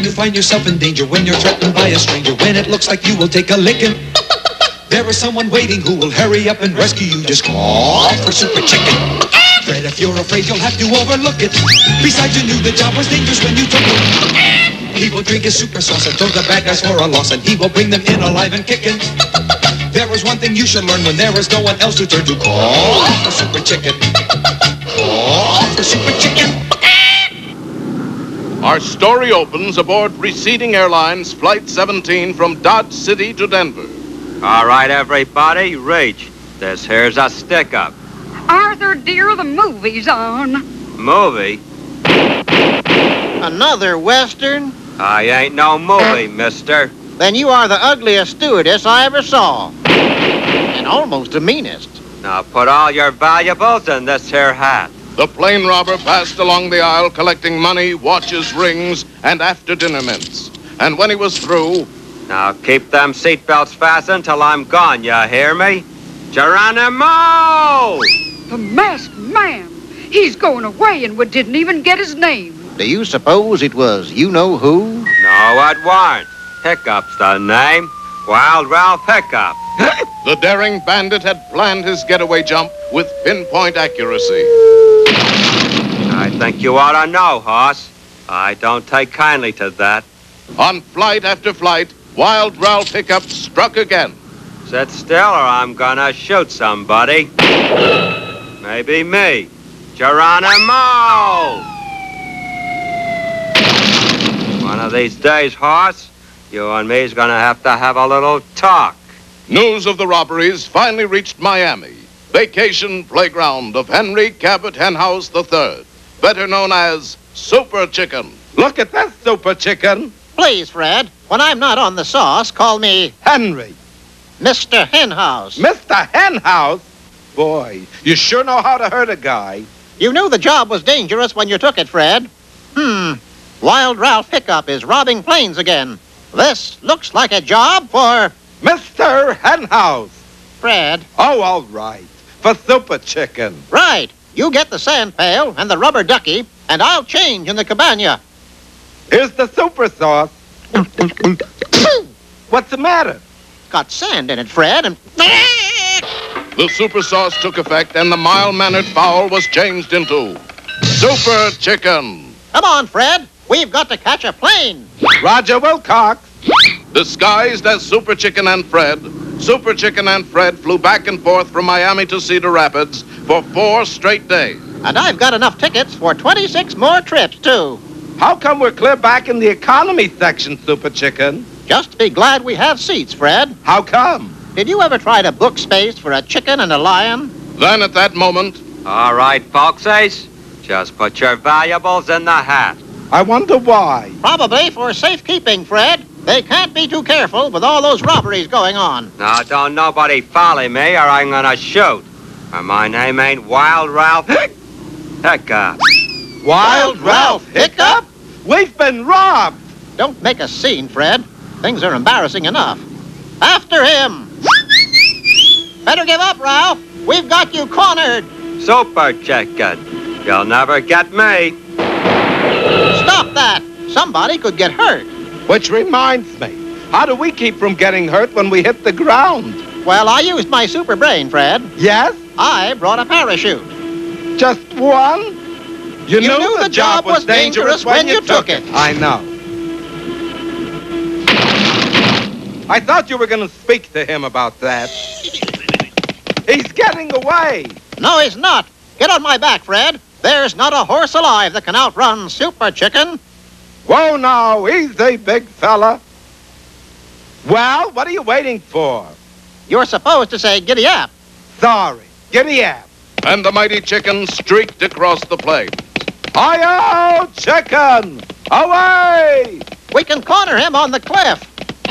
When you find yourself in danger, when you're threatened by a stranger, when it looks like you will take a licking, there is someone waiting who will hurry up and rescue you. Just call for Super Chicken. Fred, if you're afraid, you'll have to overlook it. Besides, you knew the job was dangerous when you took it. He will drink his super sauce and throw the bad guys for a loss, and he will bring them in alive and kicking. There is one thing you should learn when there is no one else to turn to. Call for Super Chicken. Call for Super Chicken. Our story opens aboard Receding Airlines Flight 17 from Dodge City to Denver. All right, everybody, reach. This here's a stick-up. Arthur, dear, the movie's on. Movie? Another Western? I ain't no movie, mister. Then you are the ugliest stewardess I ever saw. And almost the meanest. Now put all your valuables in this here hat. The plane robber passed along the aisle collecting money, watches, rings, and after-dinner mints. And when he was through... Now keep them seatbelts fastened till I'm gone, you hear me? Geronimo! The masked man. He's going away and we didn't even get his name. Do you suppose it was you-know-who? No, it weren't. Hiccup's the name. Wild Ralph Hiccup. The daring bandit had planned his getaway jump with pinpoint accuracy. I think you ought to know, hoss. I don't take kindly to that. On flight after flight, Wild Ralph Hiccup struck again. Sit still or I'm gonna shoot somebody. Maybe me. Geronimo! One of these days, hoss, you and me's gonna have a little talk. News of the robberies finally reached Miami, vacation playground of Henry Cabot Henhouse III, better known as Super Chicken. Look at this, Super Chicken. Please, Fred, when I'm not on the sauce, call me Henry. Mr. Henhouse. Mr. Henhouse? Boy, you sure know how to hurt a guy. You knew the job was dangerous when you took it, Fred. Wild Ralph Hiccup is robbing planes again. This looks like a job for... Mr. Henhouse. Fred. Oh, all right. For Super Chicken. Right. You get the sand pail and the rubber ducky, and I'll change in the cabana. Here's the super sauce. What's the matter? Got sand in it, Fred, and... The super sauce took effect, and the mild-mannered fowl was changed into Super Chicken. Come on, Fred. We've got to catch a plane. Roger Wilcox. Disguised as Super Chicken and Fred, Super Chicken and Fred flew back and forth from Miami to Cedar Rapids for 4 straight days. And I've got enough tickets for 26 more trips, too. How come we're clear back in the economy section, Super Chicken? Just be glad we have seats, Fred. How come? Did you ever try to book space for a chicken and a lion? Then at that moment... All right, folksies. Just put your valuables in the hat. I wonder why. Probably for safekeeping, Fred. They can't be too careful with all those robberies going on. Now, don't nobody folly me or I'm gonna shoot. Or my name ain't Wild Ralph Hiccup. Wild Ralph Hiccup? We've been robbed. Don't make a scene, Fred. Things are embarrassing enough. After him. Better give up, Ralph. We've got you cornered. Super Chicken. You'll never get me. Stop that. Somebody could get hurt. Which reminds me, how do we keep from getting hurt when we hit the ground? Well, I used my super brain, Fred. Yes? I brought a parachute. Just one? You knew the job was dangerous when you took it. I know. I thought you were going to speak to him about that. He's getting away. No, he's not. Get on my back, Fred. There's not a horse alive that can outrun Super Chicken. Whoa, now, easy, big fella. Well, what are you waiting for? You're supposed to say giddy up. Sorry, giddy up. And the mighty chicken streaked across the plain. Hi-yo, Chicken! Away! We can corner him on the cliff.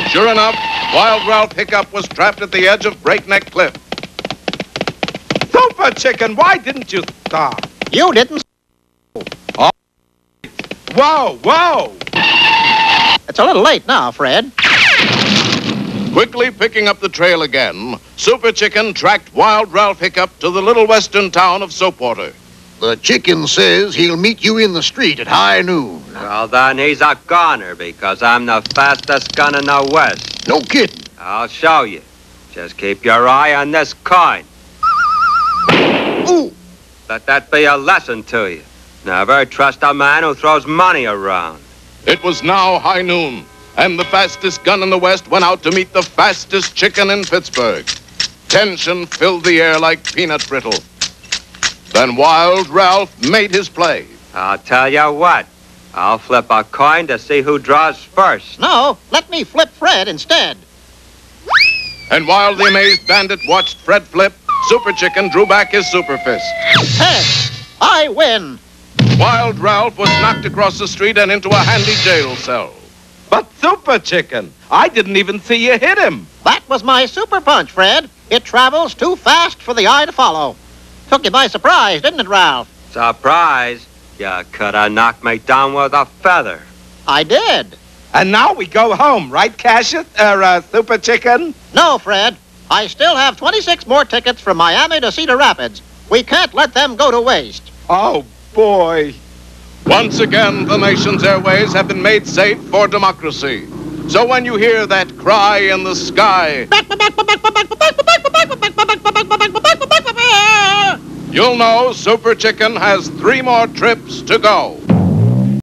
Sure enough, Wild Ralph Hiccup was trapped at the edge of Breakneck Cliff. Super Chicken, why didn't you stop? You didn't. Whoa, whoa! It's a little late now, Fred. Quickly picking up the trail again, Super Chicken tracked Wild Ralph Hiccup to the little western town of Soapwater. The chicken says he'll meet you in the street at high noon. Well, then he's a goner because I'm the fastest gun in the West. No kidding. I'll show you. Just keep your eye on this coin. Ooh! Let that be a lesson to you. Never trust a man who throws money around. It was now high noon, and the fastest gun in the West went out to meet the fastest chicken in Pittsburgh. Tension filled the air like peanut brittle. Then Wild Ralph made his play. I'll tell you what. I'll flip a coin to see who draws first. No, let me flip Fred instead. And while the amazed bandit watched Fred flip, Super Chicken drew back his super fist. Heads! I win! Wild Ralph was knocked across the street and into a handy jail cell. But Super Chicken, I didn't even see you hit him. That was my super punch, Fred. It travels too fast for the eye to follow. Took you by surprise, didn't it, Ralph? Surprise? You could have knocked me down with a feather. I did. And now we go home, right, Cassius? Super Chicken? No, Fred. I still have 26 more tickets from Miami to Cedar Rapids. We can't let them go to waste. Oh, boy. Once again, the nation's airways have been made safe for democracy. So when you hear that cry in the sky, you'll know Super Chicken has 3 more trips to go.